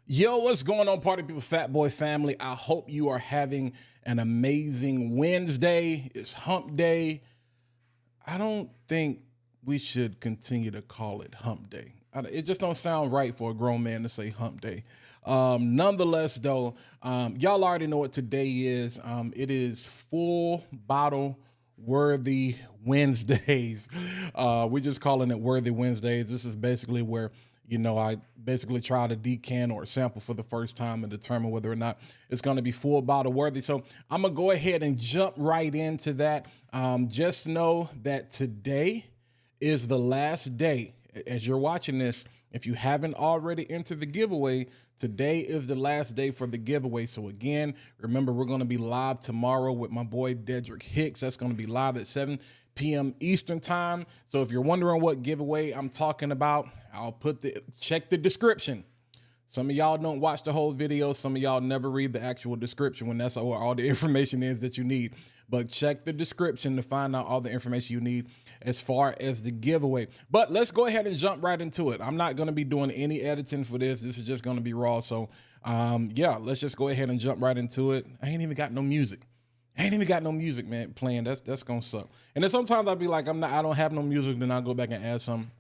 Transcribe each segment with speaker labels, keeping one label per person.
Speaker 1: Yo, what's going on, party people, fat boy family? I hope you are having an amazing Wednesday. It's hump day. I don't think we should continue to call it hump day. It just don't sound right for a grown man to say hump day. Nonetheless, though, y'all already know what today is. It is full bottle worthy Wednesdays. We're just calling it worthy Wednesdays. This is basically where I basically try to decant or sample for the first time and determine whether or not it's going to be full bottle worthy. So I'm going to go ahead and jump right into that. Just know that today is the last day. As you're watching this, if you haven't already entered the giveaway, today is the last day for the giveaway. So again, remember, we're going to be live tomorrow with my boy Dedrick Hicks. That's going to be live at 7 p.m. Eastern time. So if you're wondering what giveaway I'm talking about, I'll check the description. Some of y'all don't watch the whole video. Some of y'all never read the actual description when that's where all the information is that you need. But check the description to find out all the information you need as far as the giveaway. But let's go ahead and jump right into it. I'm not going to be doing any editing for this. This is just going to be raw. So yeah, let's just go ahead and jump right into it. I ain't even got no music. Man, playing. That's gonna suck. And then sometimes I'll be like, I don't have no music, then I'll go back and add some.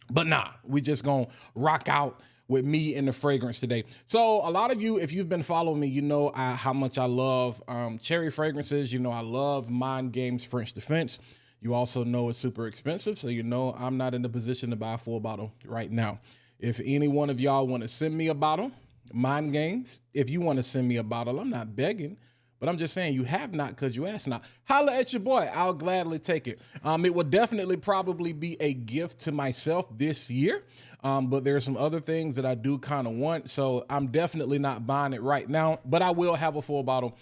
Speaker 1: But nah, we just gonna rock out with me and the fragrance today. So a lot of you, if you've been following me, you know how much I love cherry fragrances. You know I love Mind Games French Defense. You also know it's super expensive, so you know I'm not in the position to buy a full bottle right now. If any one of y'all want to send me a bottle, Mind Games, if you want to send me a bottle, I'm not begging. But I'm just saying, you have not because you asked not. Holla at your boy. I'll gladly take it. It will definitely probably be a gift to myself this year. But there are some other things that I do kind of want. So I'm definitely not buying it right now. But I will have a full bottle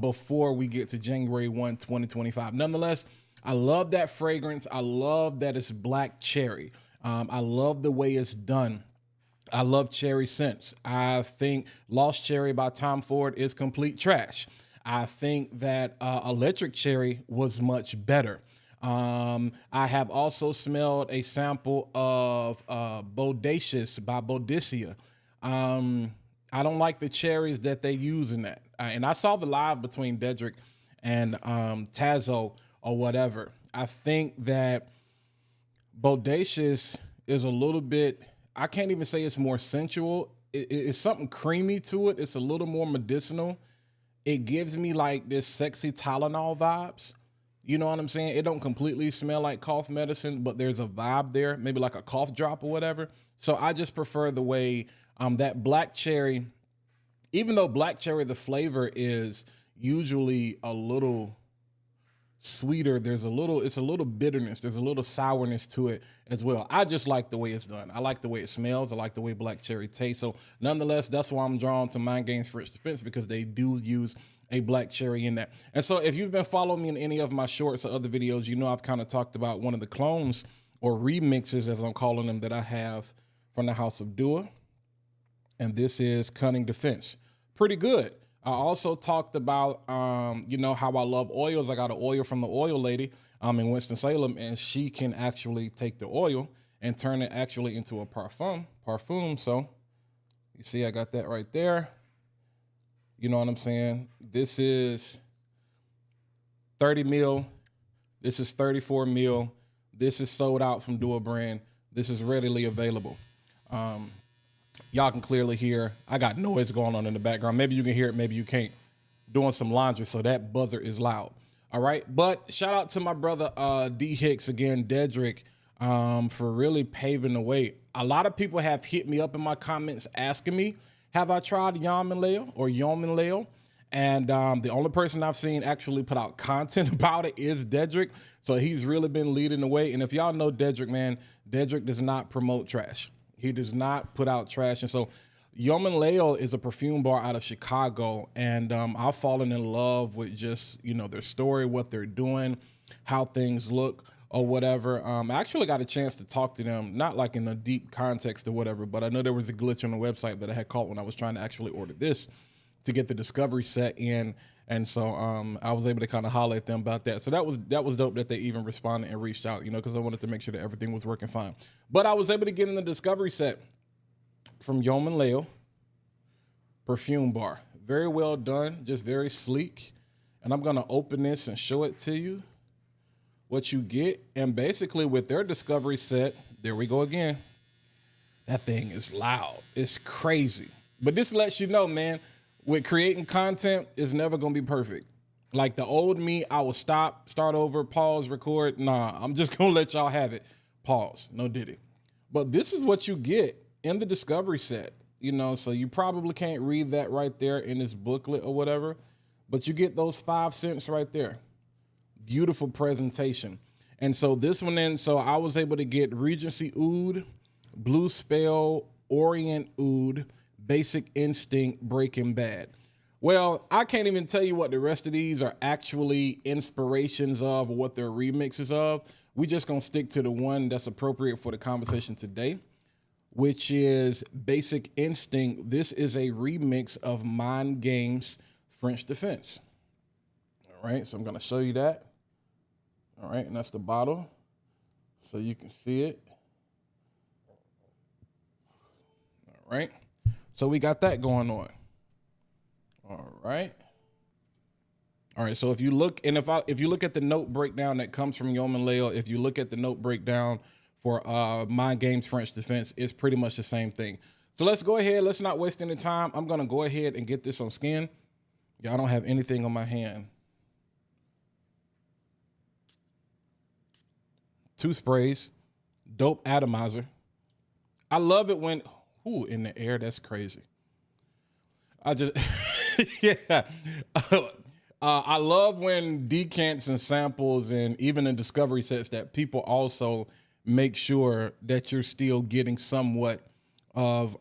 Speaker 1: before we get to January 1, 2025. Nonetheless, I love that fragrance. I love that it's black cherry. I love the way it's done. I love cherry scents. I think Lost Cherry by Tom Ford is complete trash. I think that Electric Cherry was much better. I have also smelled a sample of Bodacious by Bodacia. I don't like the cherries that they use in that. And I saw the live between Dedrick and Tazo or whatever. I think that Bodacious is a little bit, I can't even say it's more sensual. It's something creamy to it. It's a little more medicinal. It gives me like this sexy Tylenol vibes. You know what I'm saying? It don't completely smell like cough medicine, but there's a vibe there, maybe like a cough drop or whatever. So I just prefer the way that black cherry, even though black cherry, the flavor is usually a little sweeter, it's a little bitterness, there's a little sourness to it as well. I just like the way it's done. I like the way it smells. I like the way black cherry tastes. So nonetheless, that's why I'm drawn to Mind Games French Defense, because they do use a black cherry in that. And so if you've been following me in any of my shorts or other videos, you know I've kind of talked about one of the clones or remixes, as I'm calling them, that I have from the House of Dua. And this is Cunning Defense. Pretty good. I also talked about, how I love oils. I got an oil from the oil lady in Winston-Salem, and she can actually take the oil and turn it actually into a parfum. So you see, I got that right there. You know what I'm saying? This is 30 mil. This is 34 mil. This is sold out from Dua brand. This is readily available. Y'all can clearly hear, I got noise going on in the background. Maybe you can hear it, maybe you can't. Doing some laundry, so that buzzer is loud. All right, but shout out to my brother D Hicks, again, Dedrick, for really paving the way. A lot of people have hit me up in my comments asking me, have I tried Yom Layl? And the only person I've seen actually put out content about it is Dedrick. So he's really been leading the way. And if y'all know Dedrick, man, Dedrick does not promote trash. He does not put out trash. And so Yom Layl is a perfume bar out of Chicago. And I've fallen in love with just, their story, what they're doing, how things look or whatever. I actually got a chance to talk to them, not like in a deep context or whatever, but I know there was a glitch on the website that I had caught when I was trying to actually order this to get the discovery set in. And so I was able to kind of holler at them about that. So that was dope that they even responded and reached out, because I wanted to make sure that everything was working fine. But I was able to get in the discovery set from Yom Layl. perfume bar. Very well done, just very sleek. And I'm gonna open this and show it to you, what you get. And basically with their discovery set, there we go again. That thing is loud, it's crazy. But this lets you know, man, with creating content, it's never gonna be perfect. Like the old me, I will stop, start over, pause, record. Nah, I'm just gonna let y'all have it. Pause, no diddy. But this is what you get in the discovery set, you know, so you probably can't read that right there in this booklet or whatever, but you get those 5 cents right there. Beautiful presentation. And so this one in, so I was able to get Regency Oud, Blue Spell, Orient Oud, Basic Instinct, Breaking Bad. Well, I can't even tell you what the rest of these are actually inspirations of or what they're remixes of. We just gonna stick to the one that's appropriate for the conversation today, which is Basic Instinct. This is a remix of Mind Games French Defense. All right, so I'm gonna show you that. All right, and that's the bottle, so you can see it. All right, so we got that going on. All right. All right, so if you look, and if you look at the note breakdown that comes from Yom Layl, if you look at the note breakdown for Mind Games French Defense, it's pretty much the same thing. So let's go ahead, let's not waste any time. I'm gonna go ahead and get this on skin. Yeah, I don't have anything on my hand. 2 sprays, dope atomizer. I love it when, ooh, in the air, that's crazy. I just, yeah. I love when decants and samples and even in discovery sets that people also make sure that you're still getting somewhat of,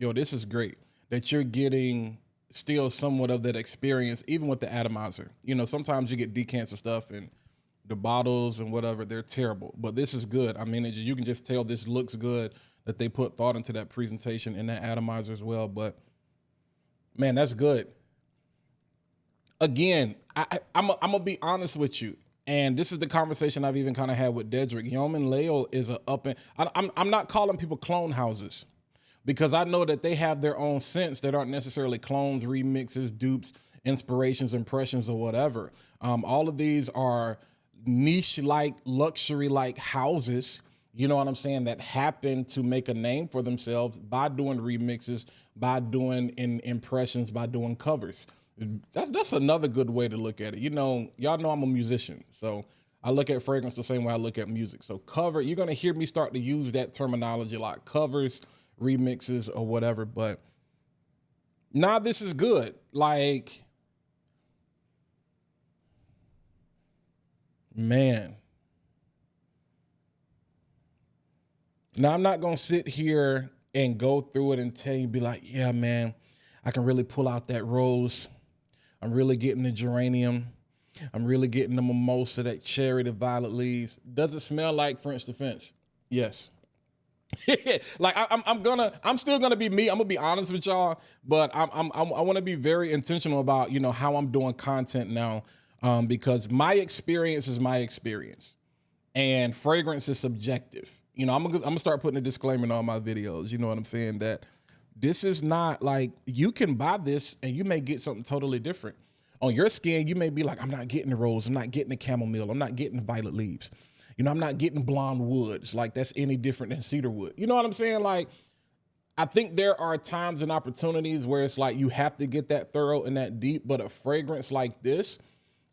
Speaker 1: this is great, that you're getting still somewhat of that experience, even with the atomizer. You know, sometimes you get decants and stuff and the bottles and whatever, they're terrible, but this is good. I mean, you can just tell this looks good, that they put thought into that presentation and that atomizer as well, but man, that's good. Again, I'm gonna be honest with you, and this is the conversation I've even kind of had with Dedrick. Yom Layl is a up and I'm not calling people clone houses, because I know that they have their own scents that aren't necessarily clones, remixes, dupes, inspirations, impressions, or whatever. All of these are niche-like, luxury-like houses, you know what I'm saying, that happen to make a name for themselves by doing remixes, by doing impressions, by doing covers. That's another good way to look at it. You know, y'all know I'm a musician, so I look at fragrance the same way I look at music. So cover, you're gonna hear me start to use that terminology like covers, remixes, or whatever, but now this is good. Like, man. Now, I'm not going to sit here and go through it and tell you, be like, yeah, man, I can really pull out that rose. I'm really getting the geranium. I'm really getting the mimosa, that cherry, the violet leaves. Does it smell like French Defense? Yes. Like I'm still gonna be me. I'm gonna be honest with y'all, but I want to be very intentional about, you know, how I'm doing content now, because my experience is my experience, and fragrance is subjective. You know, I'm gonna start putting a disclaimer in all my videos. You know what I'm saying? That this is not like, you can buy this and you may get something totally different on your skin. You may be like, I'm not getting the rose, I'm not getting the chamomile, I'm not getting the violet leaves. You know, I'm not getting blonde woods. Like, that's any different than cedar wood. You know what I'm saying? Like, I think there are times and opportunities where it's like you have to get that thorough and that deep, but a fragrance like this,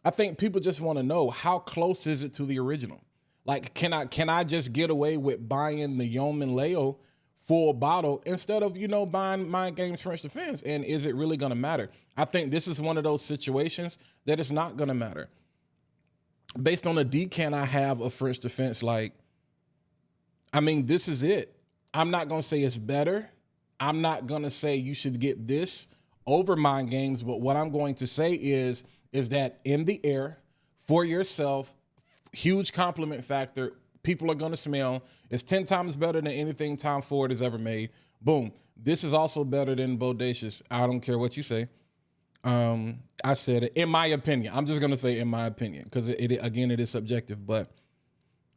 Speaker 1: I think people just want to know, how close is it to the original? Like, can I just get away with buying the Yom Layl full bottle instead of, you know, buying Mind Games French Defense? And is it really going to matter? I think this is one of those situations that it's not going to matter. Based on the decant I have of French Defense, like, I mean, this is it. I'm not going to say it's better. I'm not going to say you should get this over Mind Games, but what I'm going to say is that in the air, for yourself, huge compliment factor, people are going to smell. It's 10 times better than anything Tom Ford has ever made. Boom. This is also better than Bodacious. I don't care what you say. I said it, in my opinion. I'm just going to say in my opinion, because it is subjective, but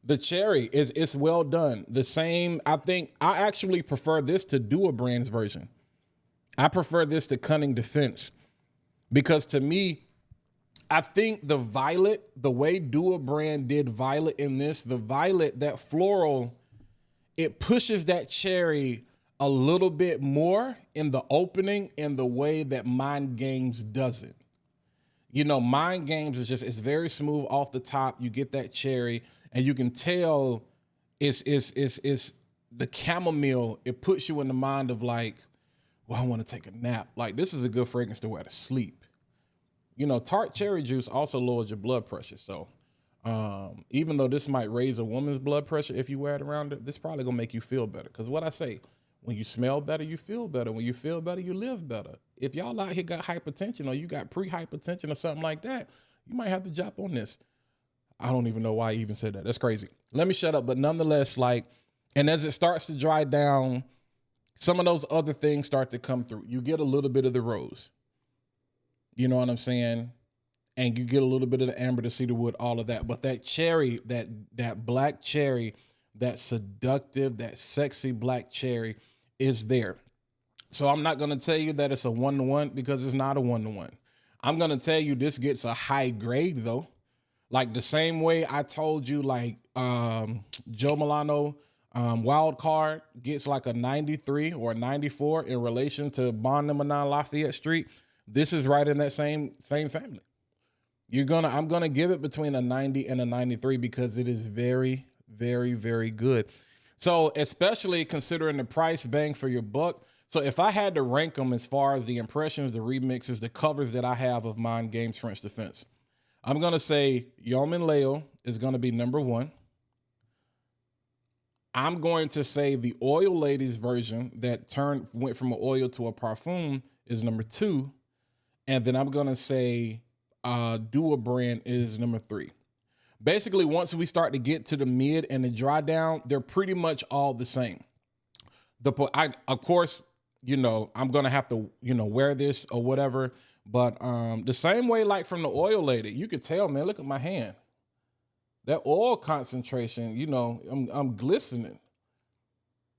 Speaker 1: the cherry it's well done. The same, I think I actually prefer this to Do a Brand's version. I prefer this to Cunning Defense because to me, I think the violet, the way Dua Brand did violet in this, the violet, that floral, it pushes that cherry a little bit more in the opening in the way that Mind Games doesn't. You know, Mind Games is just, it's very smooth off the top. You get that cherry and you can tell it's the chamomile. It puts you in the mind of like, well, I want to take a nap. Like, this is a good fragrance to wear to sleep. You know, tart cherry juice also lowers your blood pressure. So even though this might raise a woman's blood pressure if you wear it around it, this probably gonna make you feel better. Because what I say, when you smell better, you feel better. When you feel better, you live better. If y'all out here got hypertension or you got pre-hypertension or something like that, you might have to jump on this. I don't even know why I even said that. That's crazy. Let me shut up. But nonetheless, like, and as it starts to dry down, some of those other things start to come through. You get a little bit of the rose. You know what I'm saying? And you get a little bit of the amber, the cedar wood, all of that. But that cherry, that black cherry, that seductive, that sexy black cherry is there. So I'm not going to tell you that it's a 1-to-1 because it's not a 1-to-1. I'm going to tell you this gets a high grade though. Like the same way I told you, like Joe Milano Wild Card gets like a 93 or a 94 in relation to Bond No. 9 Lafayette Street. This is right in that same family. I'm gonna give it between a 90 and a 93 because it is very, very, very good. So especially considering the price, bang for your buck. So if I had to rank them as far as the impressions, the remixes, the covers that I have of Mind Games French Defense, I'm gonna say Yom Layl is gonna be number 1. I'm going to say the Oil Ladies version that went from an oil to a parfum is number 2. And then I'm going to say Dua Brand is number 3. Basically, once we start to get to the mid and the dry down, they're pretty much all the same. Of course, you know, I'm going to have to, you know, wear this or whatever. But the same way, like from the Oil Lady, you could tell, man, look at my hand. That oil concentration, you know, I'm glistening.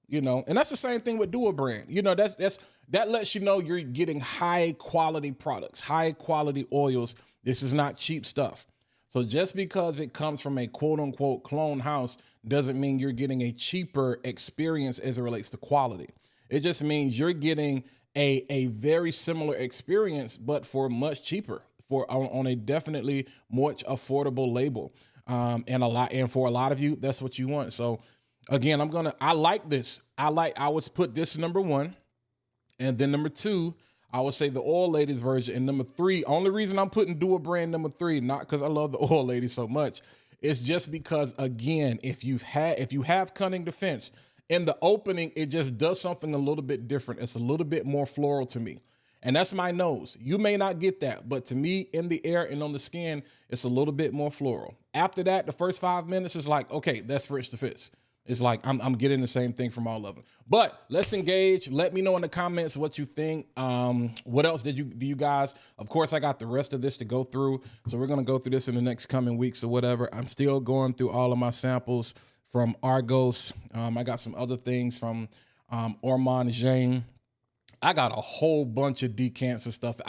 Speaker 1: You know, and that's the same thing with Dua Brand. You know, that lets you know you're getting high quality products, high quality oils. This is not cheap stuff. So just because it comes from a quote unquote clone house doesn't mean you're getting a cheaper experience as it relates to quality. It just means you're getting a very similar experience, but for much cheaper, on a definitely much affordable label. And for a lot of you, that's what you want. So again, I like this. I would put this number 1, and then number 2, I would say the Oil Ladies version, and number 3. Only reason I'm putting Dua Brand number 3, not because I love the Oil Ladies so much, it's just because, again, if you have Cunning Defense in the opening, it just does something a little bit different. It's a little bit more floral to me. And that's my nose. You may not get that, but to me, in the air and on the skin, it's a little bit more floral. After that, the first 5 minutes is like, okay, that's French Defense. It's like I'm getting the same thing from all of them. But let's engage. Let me know in the comments what you think. What else do you guys? Of course, I got the rest of this to go through, so we're gonna go through this in the next coming weeks or whatever. I'm still going through all of my samples from Argos. I got some other things from Ormond Jain. I got a whole bunch of decants and stuff.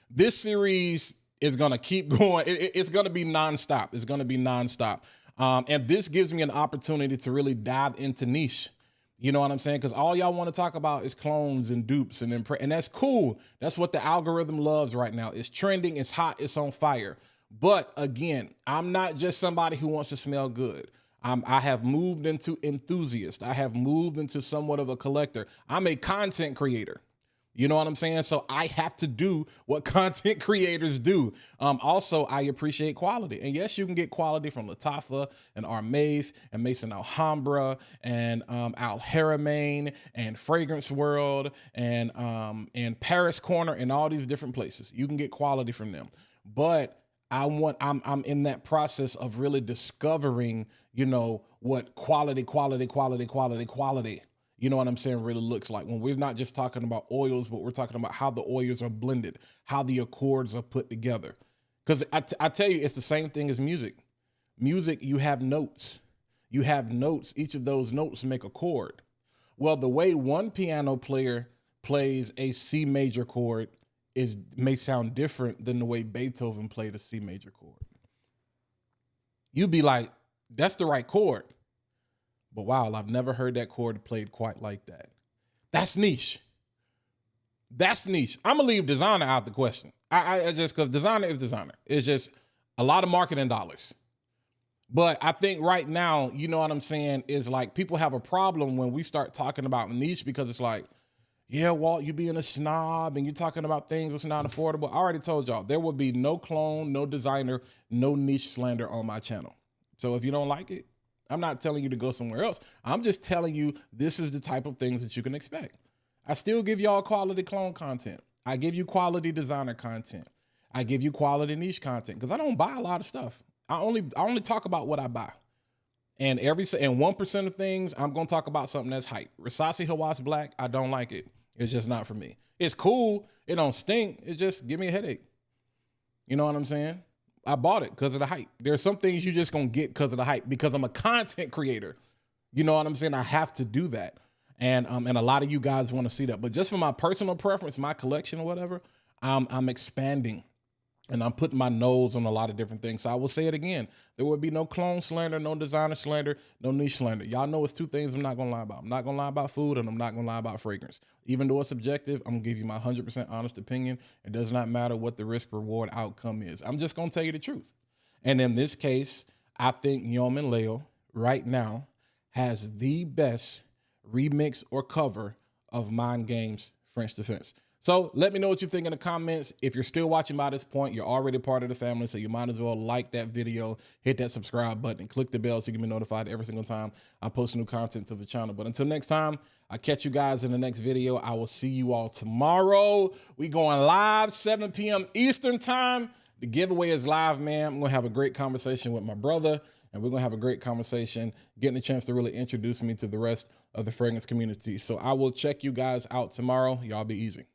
Speaker 1: This series is gonna keep going. It's gonna be nonstop. It's gonna be nonstop. And this gives me an opportunity to really dive into niche. You know what I'm saying? Because all y'all want to talk about is clones and dupes and that's cool. That's what the algorithm loves right now. It's trending, it's hot, it's on fire. But again, I'm not just somebody who wants to smell good. I have moved into enthusiast. I have moved into somewhat of a collector. I'm a content creator. You know what I'm saying? So I have to do what content creators do. Also, I appreciate quality. And yes, you can get quality from Lattafa and Armaith and Maison Alhambra and Al Haramain and Fragrance World and Paris Corner and all these different places. You can get quality from them. But I'm in that process of really discovering, you know, what quality, you know what I'm saying, really looks like. When we're not just talking about oils, but we're talking about how the oils are blended, how the accords are put together. Because I tell you, it's the same thing as music. Music, you have notes. You have notes. Each of those notes make a chord. Well, the way one piano player plays a C major chord may sound different than the way Beethoven played a C major chord. You'd be like, that's the right chord. But wow, I've never heard that chord played quite like that. That's niche. That's niche. I'm gonna leave designer out the question. I just, because designer is designer. It's just a lot of marketing dollars. But I think right now, you know what I'm saying, is like people have a problem when we start talking about niche, because it's like, yeah, Walt, you being a snob and you're talking about things that's not affordable. I already told y'all, there will be no clone, no designer, no niche slander on my channel. So if you don't like it, I'm not telling you to go somewhere else. I'm just telling you this is the type of things that you can expect. I still give y'all quality clone content. I give you quality designer content. I give you quality niche content, because I don't buy a lot of stuff. I only talk about what I buy. And 1% of things, I'm gonna talk about something that's hype. Risasi Hawass Black, I don't like it. It's just not for me. It's cool. It don't stink. It just give me a headache. You know what I'm saying? I bought it because of the hype. There's some things you just gonna get because of the hype, because I'm a content creator. You know what I'm saying? I have to do that. And a lot of you guys want to see that. But just for my personal preference, my collection or whatever, I'm expanding. And I'm putting my nose on a lot of different things. So I will say it again. There will be no clone slander, no designer slander, no niche slander. Y'all know it's two things I'm not going to lie about. I'm not going to lie about food, and I'm not going to lie about fragrance. Even though it's subjective, I'm going to give you my 100% honest opinion. It does not matter what the risk-reward outcome is. I'm just going to tell you the truth. And in this case, I think Yom Layl right now has the best remix or cover of Mind Game's French Defense. So let me know what you think in the comments. If you're still watching by this point, you're already part of the family, so you might as well like that video, hit that subscribe button, and click the bell so you can be notified every single time I post new content to the channel. But until next time, I'll catch you guys in the next video. I will see you all tomorrow. We going live 7 p.m. Eastern time. The giveaway is live, man. I'm going to have a great conversation with my brother, and we're going to have a great conversation, getting a chance to really introduce me to the rest of the fragrance community. So I will check you guys out tomorrow. Y'all be easy.